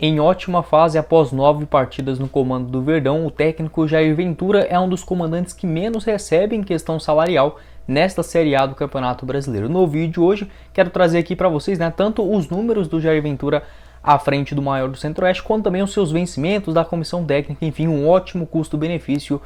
Em ótima fase após 9 partidas no comando do Verdão, o técnico Jair Ventura é um dos comandantes que menos recebe em questão salarial nesta Série A do Campeonato Brasileiro. No vídeo de hoje, quero trazer aqui para vocês tanto os números do Jair Ventura à frente do maior do Centro-Oeste, quanto também os seus vencimentos da comissão técnica, enfim, um ótimo custo-benefício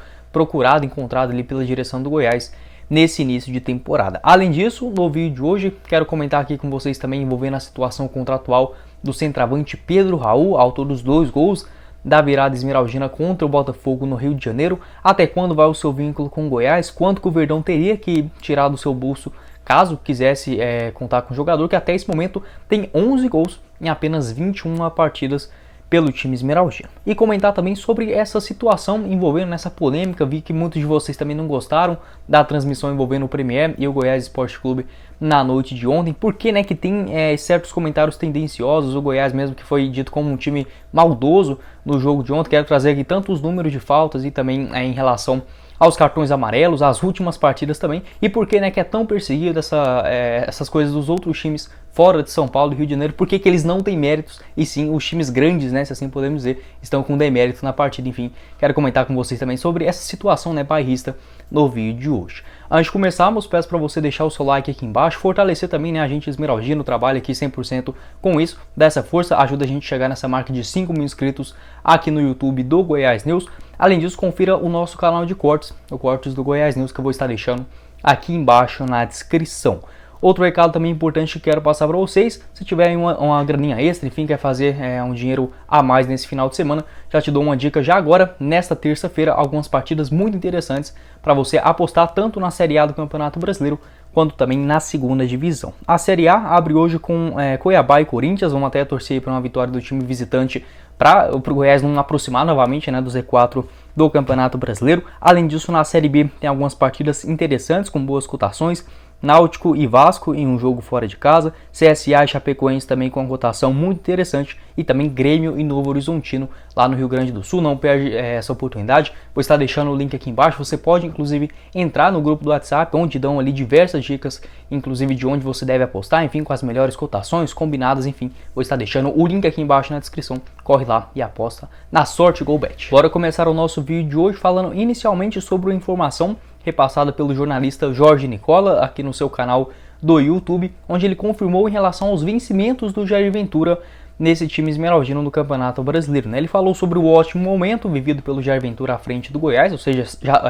encontrado ali pela direção do Goiás nesse início de temporada. Além disso, no vídeo de hoje, quero comentar aqui com vocês também envolvendo a situação contratual do centroavante Pedro Raul, autor dos 2 gols da virada esmeraldina contra o Botafogo no Rio de Janeiro. Até quando vai o seu vínculo com o Goiás? Quanto que o Verdão teria que tirar do seu bolso caso quisesse contar com o jogador, que até esse momento tem 11 gols em apenas 21 partidas pelo time esmeraldino. E comentar também sobre essa situação envolvendo nessa polêmica. Vi que muitos de vocês também não gostaram da transmissão envolvendo o Premier e o Goiás Esporte Clube na noite de ontem, porque que tem certos comentários tendenciosos. O Goiás mesmo, que foi dito como um time maldoso no jogo de ontem. Quero trazer aqui tanto os números de faltas e também em relação aos cartões amarelos, as últimas partidas também, e por que que é tão perseguido essas coisas dos outros times fora de São Paulo e Rio de Janeiro, por que eles não têm méritos, e sim os times grandes, se assim podemos dizer, estão com demérito na partida. Enfim, quero comentar com vocês também sobre essa situação bairrista no vídeo de hoje. Antes de começarmos, peço para você deixar o seu like aqui embaixo, fortalecer também a gente esmeraldino, trabalha aqui 100% com isso, dá essa força, ajuda a gente a chegar nessa marca de 5 mil inscritos aqui no YouTube do Goiás News. Além disso, confira o nosso canal de cortes, o Cortes do Goiás News, que eu vou estar deixando aqui embaixo na descrição. Outro recado também importante que quero passar para vocês: se tiverem uma graninha extra, enfim, quer fazer um dinheiro a mais nesse final de semana, já te dou uma dica já agora, nesta terça-feira, algumas partidas muito interessantes para você apostar tanto na Série A do Campeonato Brasileiro, quanto também na segunda divisão. A Série A abre hoje com Cuiabá e Corinthians, vamos até torcer para uma vitória do time visitante para o Goiás não aproximar novamente do Z4 do Campeonato Brasileiro. Além disso, na Série B tem algumas partidas interessantes com boas cotações: Náutico e Vasco em um jogo fora de casa, CSA e Chapecoense também com uma cotação muito interessante, e também Grêmio e Novo Horizontino lá no Rio Grande do Sul. Não perde essa oportunidade, vou estar deixando o link aqui embaixo. Você pode inclusive entrar no grupo do WhatsApp, onde dão ali diversas dicas, inclusive de onde você deve apostar, enfim, com as melhores cotações combinadas. Enfim, vou estar deixando o link aqui embaixo na descrição, corre lá e aposta na sorte GoBet. Bora começar o nosso vídeo de hoje falando inicialmente sobre uma informação repassada pelo jornalista Jorge Nicola aqui no seu canal do YouTube, onde ele confirmou em relação aos vencimentos do Jair Ventura nesse time esmeraldino no Campeonato Brasileiro. Ele falou sobre o ótimo momento vivido pelo Jair Ventura à frente do Goiás, ou seja,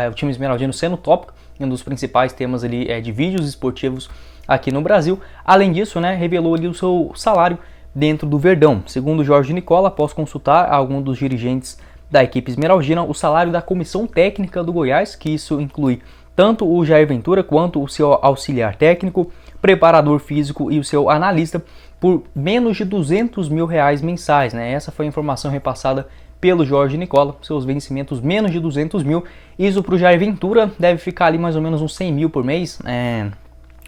o time esmeraldino sendo tópico, um dos principais temas ali de vídeos esportivos aqui no Brasil. Além disso, revelou ali o seu salário dentro do Verdão. Segundo Jorge Nicola, após consultar alguns dos dirigentes da equipe esmeraldina, o salário da comissão técnica do Goiás, que isso inclui tanto o Jair Ventura quanto o seu auxiliar técnico, preparador físico e o seu analista, por menos de R$200 mil mensais. Essa foi a informação repassada pelo Jorge Nicola, seus vencimentos menos de 200 mil. Isso para o Jair Ventura deve ficar ali mais ou menos uns 100 mil por mês.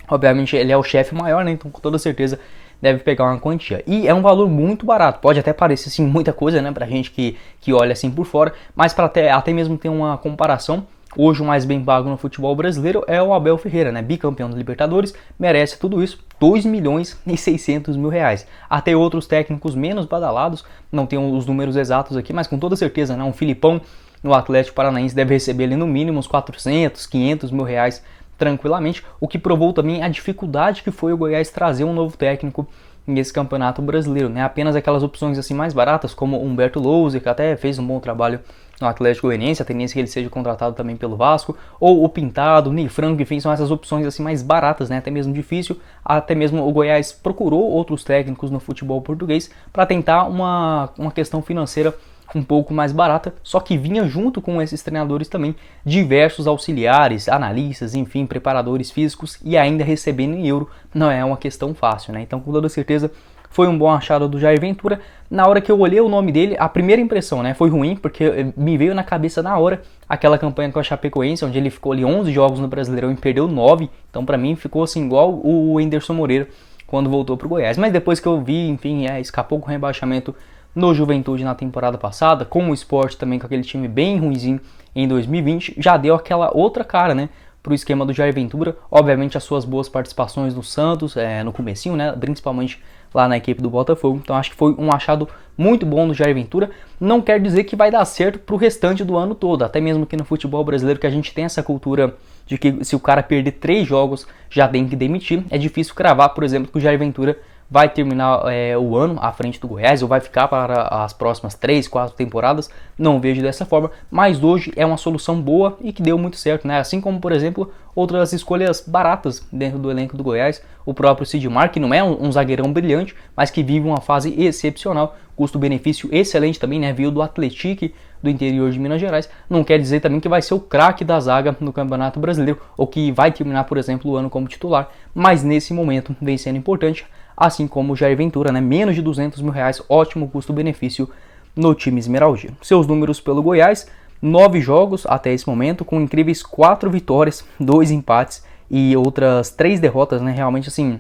Obviamente ele é o chefe maior, então com toda certeza deve pegar uma quantia. E é um valor muito barato. Pode até parecer assim muita coisa, pra gente que olha assim por fora, mas para até mesmo ter uma comparação, hoje o mais bem pago no futebol brasileiro é o Abel Ferreira, bicampeão da Libertadores, merece tudo isso, R$2.600.000. Até outros técnicos menos badalados, não tenho os números exatos aqui, mas com toda certeza, um Filipão no Atlético Paranaense deve receber ali no mínimo uns R$400, R$500.000 tranquilamente, o que provou também a dificuldade que foi o Goiás trazer um novo técnico nesse Campeonato Brasileiro. Apenas aquelas opções assim mais baratas, como o Humberto Louser, que até fez um bom trabalho no Atlético Goianiense, a tendência é que ele seja contratado também pelo Vasco, ou o Pintado, o Ney Franco, enfim, são essas opções assim mais baratas, até mesmo difícil. Até mesmo o Goiás procurou outros técnicos no futebol português para tentar uma questão financeira um pouco mais barata, só que vinha junto com esses treinadores também diversos auxiliares, analistas, enfim, preparadores físicos, e ainda recebendo em euro não é uma questão fácil, Então, com toda certeza, foi um bom achado do Jair Ventura. Na hora que eu olhei o nome dele, a primeira impressão foi ruim, porque me veio na cabeça na hora aquela campanha com a Chapecoense, onde ele ficou ali 11 jogos no Brasileirão e perdeu 9, então para mim ficou assim igual o Anderson Moreira quando voltou pro Goiás. Mas depois que eu vi, enfim, escapou com o rebaixamento no Juventude na temporada passada, com o Sport também com aquele time bem ruinzinho em 2020, já deu aquela outra cara, para o esquema do Jair Ventura. Obviamente as suas boas participações no Santos, no comecinho, né, principalmente lá na equipe do Botafogo. Então acho que foi um achado muito bom do Jair Ventura. Não quer dizer que vai dar certo para o restante do ano todo, até mesmo que no futebol brasileiro, que a gente tem essa cultura de que se o cara perder 3 jogos já tem que demitir. É difícil cravar, por exemplo, que o Jair Ventura vai terminar o ano à frente do Goiás ou vai ficar para as próximas 3, 4 temporadas. Não vejo dessa forma, mas hoje é uma solução boa e que deu muito certo, né? Assim como, por exemplo, outras escolhas baratas dentro do elenco do Goiás, o próprio Sidmar, que não é um zagueirão brilhante, mas que vive uma fase excepcional, custo-benefício excelente também, né? Veio do Atlético do interior de Minas Gerais. Não quer dizer também que vai ser o craque da zaga no Campeonato Brasileiro ou que vai terminar, por exemplo, o ano como titular, mas nesse momento vem sendo importante, assim como o Jair Ventura, né? Menos de R$200 mil, ótimo custo-benefício no time esmeraldino. Seus números pelo Goiás: 9 jogos até esse momento, com incríveis 4 vitórias, 2 empates e outras 3 derrotas, né? Realmente, assim,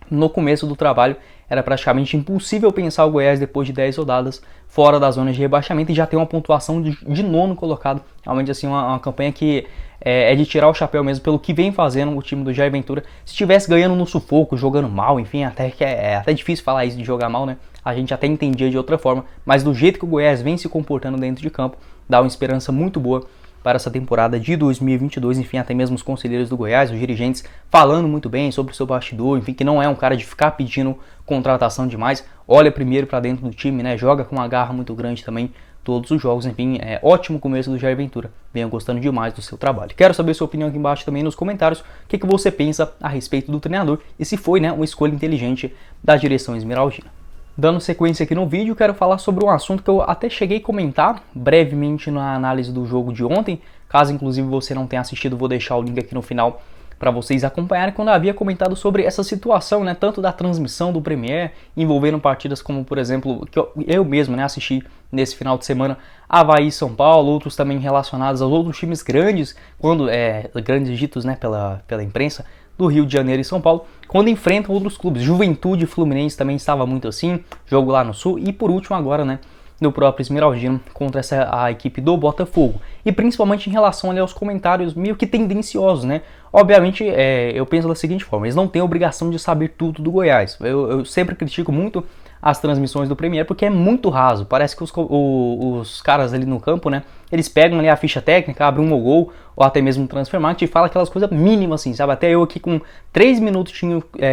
no começo do trabalho era praticamente impossível pensar o Goiás depois de 10 rodadas fora da zona de rebaixamento e já tem uma pontuação de nono colocado. Realmente, assim, uma campanha que é de tirar o chapéu mesmo pelo que vem fazendo o time do Jair Ventura. Se estivesse ganhando no sufoco, jogando mal, enfim, até que é até difícil falar isso de jogar mal, né? A gente até entendia de outra forma, mas do jeito que o Goiás vem se comportando dentro de campo, dá uma esperança muito boa para essa temporada de 2022, enfim, até mesmo os conselheiros do Goiás, os dirigentes, falando muito bem sobre o seu bastidor, enfim, que não é um cara de ficar pedindo contratação demais, olha primeiro para dentro do time, né, joga com uma garra muito grande também todos os jogos, enfim, é ótimo começo do Jair Ventura, venho gostando demais do seu trabalho. Quero saber sua opinião aqui embaixo também nos comentários, o que você pensa a respeito do treinador e se foi, né, uma escolha inteligente da direção esmeraldina. Dando sequência aqui no vídeo, quero falar sobre um assunto que eu até cheguei a comentar brevemente na análise do jogo de ontem. Caso inclusive você não tenha assistido, vou deixar o link aqui no final para vocês acompanharem, quando eu havia comentado sobre essa situação, né, tanto da transmissão do Premier, envolvendo partidas como, por exemplo, que eu mesmo, né, assisti nesse final de semana, Avaí e São Paulo, outros também relacionados aos outros times grandes, quando grandes ditos, né, pela imprensa, do Rio de Janeiro e São Paulo, quando enfrentam outros clubes. Juventude e Fluminense também estava muito assim, jogo lá no Sul, e por último agora, né, no próprio esmeraldino contra a equipe do Botafogo. E principalmente em relação ali aos comentários meio que tendenciosos, né? Obviamente, eu penso da seguinte forma: eles não têm obrigação de saber tudo do Goiás. Eu sempre critico muito as transmissões do Premier porque é muito raso. Parece que os caras ali no campo, né, eles pegam ali a ficha técnica, abrem um gol ou até mesmo um transfermarkt e fala aquelas coisas mínimas assim, sabe? Até eu aqui com 3 minutos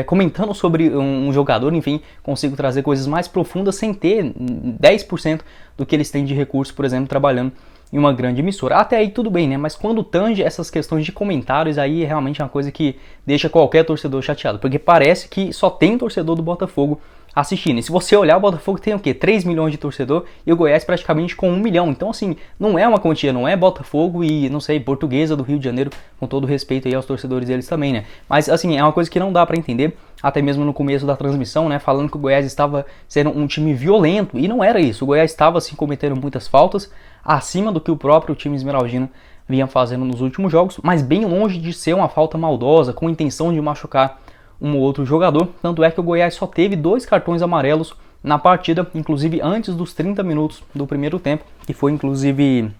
comentando sobre um jogador, enfim, consigo trazer coisas mais profundas sem ter 10% do que eles têm de recurso, por exemplo, trabalhando em uma grande emissora. Até aí tudo bem, né? Mas quando tange essas questões de comentários, aí é realmente uma coisa que deixa qualquer torcedor chateado, porque parece que só tem torcedor do Botafogo assistindo. E se você olhar, o Botafogo tem o quê? 3 milhões de torcedor e o Goiás praticamente com 1 milhão. Então, assim, não é uma quantia, não é Botafogo e, não sei, Portuguesa do Rio de Janeiro, com todo respeito aí aos torcedores deles também, né? Mas, assim, é uma coisa que não dá pra entender, até mesmo no começo da transmissão, né? Falando que o Goiás estava sendo um time violento, e não era isso. O Goiás estava, assim, cometendo muitas faltas, acima do que o próprio time esmeraldino vinha fazendo nos últimos jogos, mas bem longe de ser uma falta maldosa, com intenção de machucar um ou outro jogador. Tanto é que o Goiás só teve 2 cartões amarelos na partida, inclusive antes dos 30 minutos do primeiro tempo, que foi inclusive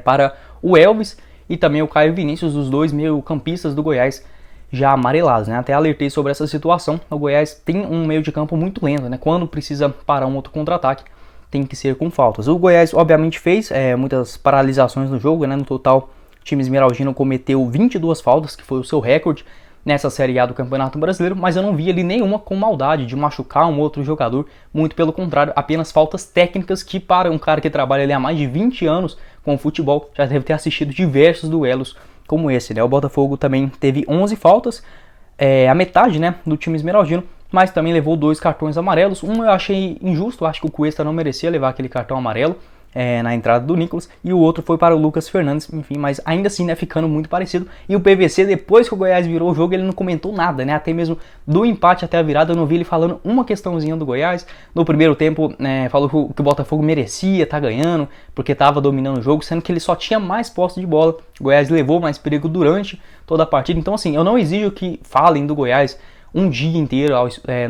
para o Elvis e também o Caio Vinícius, os 2 meio-campistas do Goiás já amarelados, né? Até alertei sobre essa situação. O Goiás tem um meio de campo muito lento, né? Quando precisa parar um outro contra-ataque, tem que ser com faltas. O Goiás obviamente fez muitas paralisações no jogo, né? No total, o time esmeraldino cometeu 22 faltas, que foi o seu recorde nessa Série A do Campeonato Brasileiro, mas eu não vi ali nenhuma com maldade de machucar um outro jogador, muito pelo contrário, apenas faltas técnicas que, para um cara que trabalha ali há mais de 20 anos com o futebol, já deve ter assistido diversos duelos como esse, né? O Botafogo também teve 11 faltas, a metade, né, do time esmeraldino, mas também levou 2 cartões amarelos. Um eu achei injusto, acho que o Cuesta não merecia levar aquele cartão amarelo na entrada do Nicolas, e o outro foi para o Lucas Fernandes, enfim, mas ainda assim, né, ficando muito parecido. E o PVC, depois que o Goiás virou o jogo, ele não comentou nada, né, até mesmo do empate até a virada, eu não vi ele falando uma questãozinha do Goiás. No primeiro tempo, falou que o Botafogo merecia estar ganhando, porque estava dominando o jogo, sendo que ele só tinha mais posse de bola. O Goiás levou mais perigo durante toda a partida, então assim, eu não exijo que falem do Goiás um dia inteiro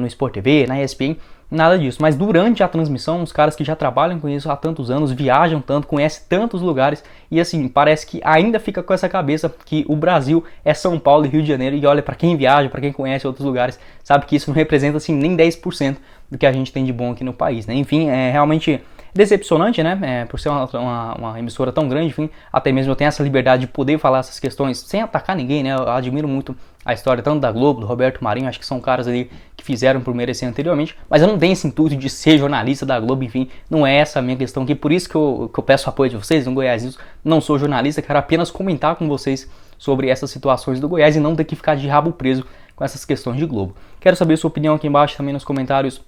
no Sport TV, na ESPN, nada disso. Mas durante a transmissão, os caras que já trabalham com isso há tantos anos, viajam tanto, conhecem tantos lugares e assim, parece que ainda fica com essa cabeça que o Brasil é São Paulo e Rio de Janeiro. E olha, para quem viaja, para quem conhece outros lugares, sabe que isso não representa assim nem 10% do que a gente tem de bom aqui no país, né? Enfim, é realmente decepcionante, né? Por ser uma emissora tão grande, enfim, até mesmo eu tenho essa liberdade de poder falar essas questões sem atacar ninguém, né? Eu admiro muito a história tanto da Globo, do Roberto Marinho, acho que são caras ali que fizeram por merecer anteriormente, mas eu não tenho esse intuito de ser jornalista da Globo, enfim, não é essa a minha questão aqui, por isso que eu peço apoio de vocês no Goiás News, não sou jornalista, quero apenas comentar com vocês sobre essas situações do Goiás e não ter que ficar de rabo preso com essas questões de Globo. Quero saber sua opinião aqui embaixo também nos comentários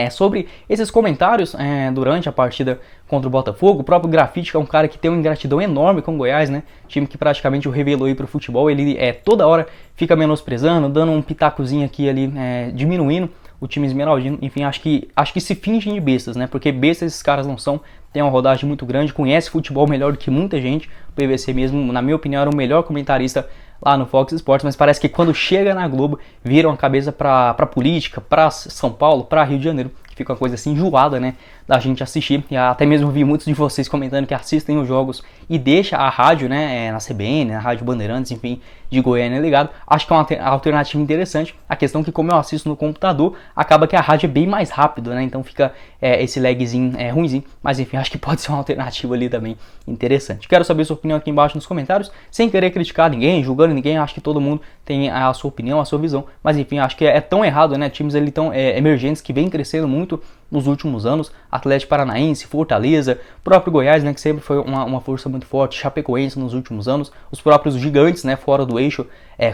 sobre esses comentários durante a partida contra o Botafogo. O próprio Grafite, que é um cara que tem uma ingratidão enorme com o Goiás, né? Time que praticamente o revelou aí pro futebol. Ele toda hora fica menosprezando, dando um pitacozinho aqui ali, diminuindo o time esmeraldino. Enfim, acho que se fingem de bestas, né? Porque bestas esses caras não são. Tem uma rodagem muito grande, conhece futebol melhor do que muita gente. O PVC mesmo, na minha opinião, era o melhor comentarista lá no Fox Sports, mas parece que quando chega na Globo, viram a cabeça pra política, pra São Paulo, pra Rio de Janeiro, que fica uma coisa assim enjoada, né, da gente assistir. E até mesmo vi muitos de vocês comentando que assistem os jogos e deixa a rádio, né, na CBN, na Rádio Bandeirantes, enfim, de Goiânia ligado. Acho que é uma alternativa interessante. A questão é que como eu assisto no computador, acaba que a rádio é bem mais rápido, né, então fica esse lagzinho ruimzinho, mas enfim, acho que pode ser uma alternativa ali também interessante. Quero saber sua opinião aqui embaixo nos comentários, sem querer criticar ninguém, julgando ninguém, acho que todo mundo tem a sua opinião, a sua visão, mas enfim, acho que é tão errado, né, times ali tão emergentes que vem crescendo muito nos últimos anos, Atlético Paranaense, Fortaleza, próprio Goiás, né, que sempre foi uma força muito forte, Chapecoense nos últimos anos, os próprios gigantes, né, fora do eixo,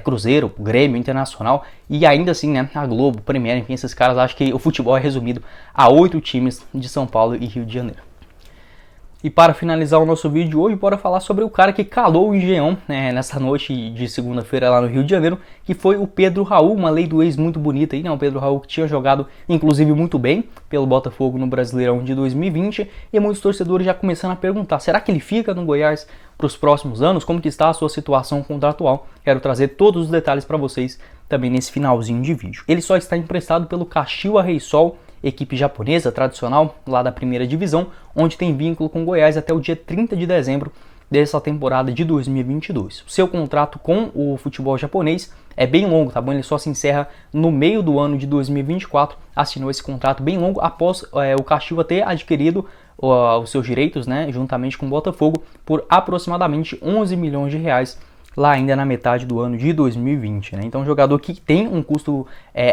Cruzeiro, Grêmio, Internacional, e ainda assim, né, a Globo, Premier, enfim, esses caras, acho que o futebol é resumido a 8 times de São Paulo e Rio de Janeiro. E para finalizar o nosso vídeo de hoje, bora falar sobre o cara que calou o Engenhão nessa noite de segunda-feira lá no Rio de Janeiro, que foi o Pedro Raul, uma lei do ex muito bonita aí, né? O Pedro Raul que tinha jogado, inclusive, muito bem pelo Botafogo no Brasileirão de 2020, e muitos torcedores já começando a perguntar, será que ele fica no Goiás para os próximos anos? Como que está a sua situação contratual? Quero trazer todos os detalhes para vocês também nesse finalzinho de vídeo. Ele só está emprestado pelo Kashiwa Reysol, equipe japonesa tradicional lá da primeira divisão, onde tem vínculo com o Goiás até o dia 30 de dezembro dessa temporada de 2022. O seu contrato com o futebol japonês é bem longo, tá bom? Ele só se encerra no meio do ano de 2024, assinou esse contrato bem longo após o Kashiwa ter adquirido os seus direitos, né, juntamente com o Botafogo, por aproximadamente 11 milhões de reais lá ainda na metade do ano de 2020, né? Então, um jogador que tem um custo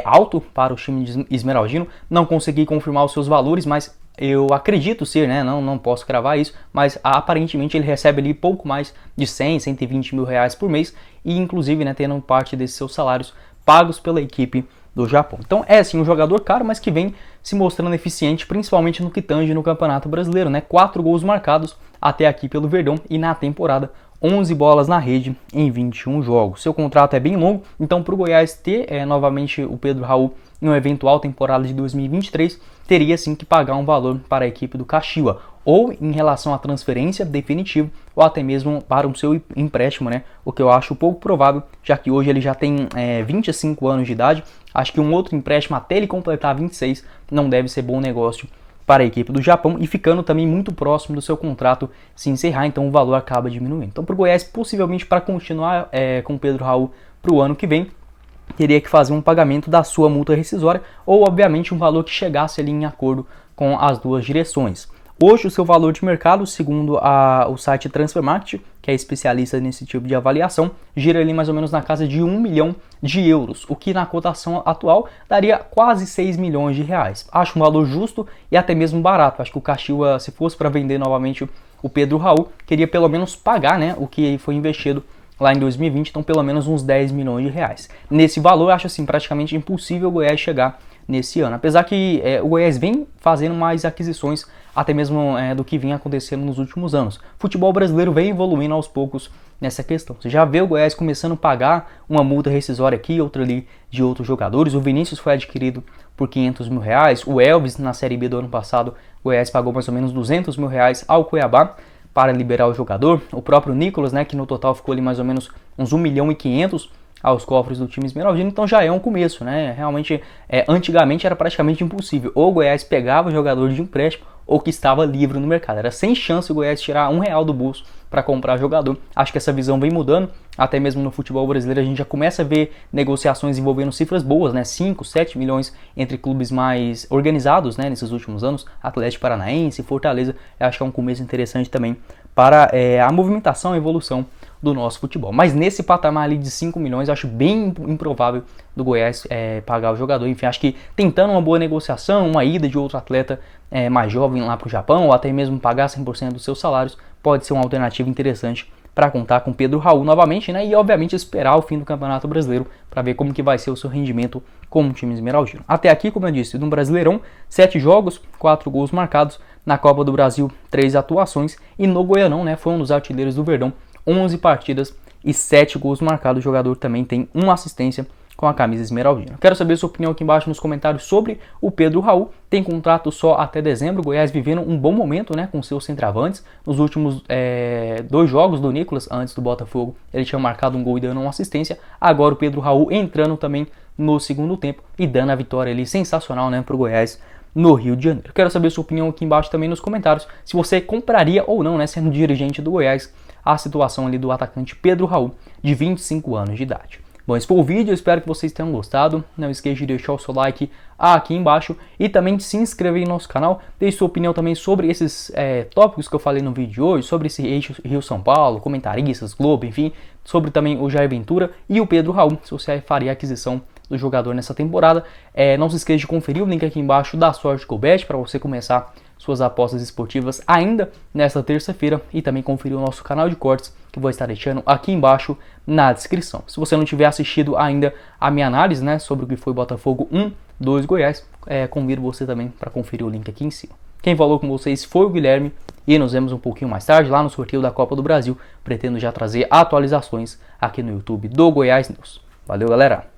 alto para o time de esmeraldino, não consegui confirmar os seus valores, mas eu acredito ser, né? Não posso cravar isso, mas aparentemente ele recebe ali pouco mais de 100, 120 mil reais por mês e inclusive, né, tendo parte desses seus salários pagos pela equipe do Japão. Então é sim um jogador caro, mas que vem se mostrando eficiente, principalmente no que tange no Campeonato Brasileiro, né? 4 gols marcados até aqui pelo Verdão e na temporada 11 bolas na rede em 21 jogos. Seu contrato é bem longo, então para o Goiás ter novamente o Pedro Raul em uma eventual temporada de 2023, teria sim que pagar um valor para a equipe do Kashiwa, ou em relação à transferência definitiva, ou até mesmo para um seu empréstimo, né? O que eu acho pouco provável, já que hoje ele já tem 25 anos de idade. Acho que um outro empréstimo até ele completar 26 não deve ser bom negócio para a equipe do Japão, e ficando também muito próximo do seu contrato se encerrar, então o valor acaba diminuindo. Então para o Goiás, possivelmente para continuar com o Pedro Raul para o ano que vem, teria que fazer um pagamento da sua multa rescisória, ou obviamente um valor que chegasse ali em acordo com as duas direções. Hoje o seu valor de mercado, segundo o site Transfermarkt, que é especialista nesse tipo de avaliação, gira ali mais ou menos na casa de 1 milhão de euros, o que na cotação atual daria quase 6 milhões de reais. Acho um valor justo e até mesmo barato. Acho que o Kashiwa, se fosse para vender novamente o Pedro Raul, queria pelo menos pagar, né, o que foi investido lá em 2020, então pelo menos uns 10 milhões de reais. Nesse valor, acho assim praticamente impossível o Goiás chegar nesse ano, apesar que o Goiás vem fazendo mais aquisições até mesmo do que vinha acontecendo nos últimos anos. O futebol brasileiro vem evoluindo aos poucos nessa questão. Você já vê o Goiás começando a pagar uma multa rescisória aqui, outra ali de outros jogadores. O Vinícius foi adquirido por 500 mil reais, o Elvis na Série B do ano passado, o Goiás pagou mais ou menos 200 mil reais ao Cuiabá para liberar o jogador. O próprio Nicolas, né, que no total ficou ali mais ou menos uns 1 milhão e 500 aos cofres do time esmeraldino, então já é um começo, né? Realmente, antigamente era praticamente impossível. Ou o Goiás pegava o jogador de empréstimo ou que estava livre no mercado. Era sem chance o Goiás tirar R$1 do bolso para comprar jogador. Acho que essa visão vem mudando, até mesmo no futebol brasileiro a gente já começa a ver negociações envolvendo cifras boas, né? 5, 7 milhões entre clubes mais organizados, né? Nesses últimos anos, Atlético Paranaense, Fortaleza, eu acho que é um começo interessante também para a movimentação, a evolução do nosso futebol. Mas nesse patamar ali de 5 milhões, eu acho bem improvável do Goiás pagar o jogador. Enfim, acho que tentando uma boa negociação, uma ida de outro atleta mais jovem lá para o Japão, ou até mesmo pagar 100% dos seus salários, pode ser uma alternativa interessante para contar com Pedro Raul novamente, né? E obviamente esperar o fim do Campeonato Brasileiro para ver como que vai ser o seu rendimento como time esmeraldino. Até aqui, como eu disse, no Brasileirão, 7 jogos, 4 gols marcados, na Copa do Brasil, 3 atuações, e no Goianão, né, foi um dos artilheiros do Verdão, 11 partidas e 7 gols marcados. O jogador também tem uma assistência com a camisa esmeraldina. Quero saber sua opinião aqui embaixo nos comentários sobre o Pedro Raul. Tem contrato só até dezembro. O Goiás vivendo um bom momento, né, com seus centroavantes. Nos últimos 2 jogos do Nicolas, antes do Botafogo, ele tinha marcado um gol e dando uma assistência. Agora o Pedro Raul entrando também no segundo tempo e dando a vitória ali sensacional, né, para o Goiás no Rio de Janeiro. Quero saber sua opinião aqui embaixo também nos comentários, se você compraria ou não, né, sendo dirigente do Goiás, a situação ali do atacante Pedro Raul, de 25 anos de idade. Bom, esse foi o vídeo, eu espero que vocês tenham gostado. Não esqueça de deixar o seu like aqui embaixo e também de se inscrever no nosso canal. Deixe sua opinião também sobre esses tópicos que eu falei no vídeo de hoje, sobre esse eixo Rio-São Paulo, comentaristas, Globo, enfim, sobre também o Jair Ventura e o Pedro Raul, se você faria a aquisição do jogador nessa temporada. Não se esqueça de conferir o link aqui embaixo da Sorte GoBet para você começar suas apostas esportivas ainda nesta terça-feira e também conferir o nosso canal de cortes que vou estar deixando aqui embaixo na descrição. Se você não tiver assistido ainda a minha análise, né, sobre o que foi Botafogo 1-2 Goiás, convido você também para conferir o link aqui em cima. Quem falou com vocês foi o Guilherme e nos vemos um pouquinho mais tarde lá no sorteio da Copa do Brasil. Pretendo já trazer atualizações aqui no YouTube do Goiás News. Valeu, galera!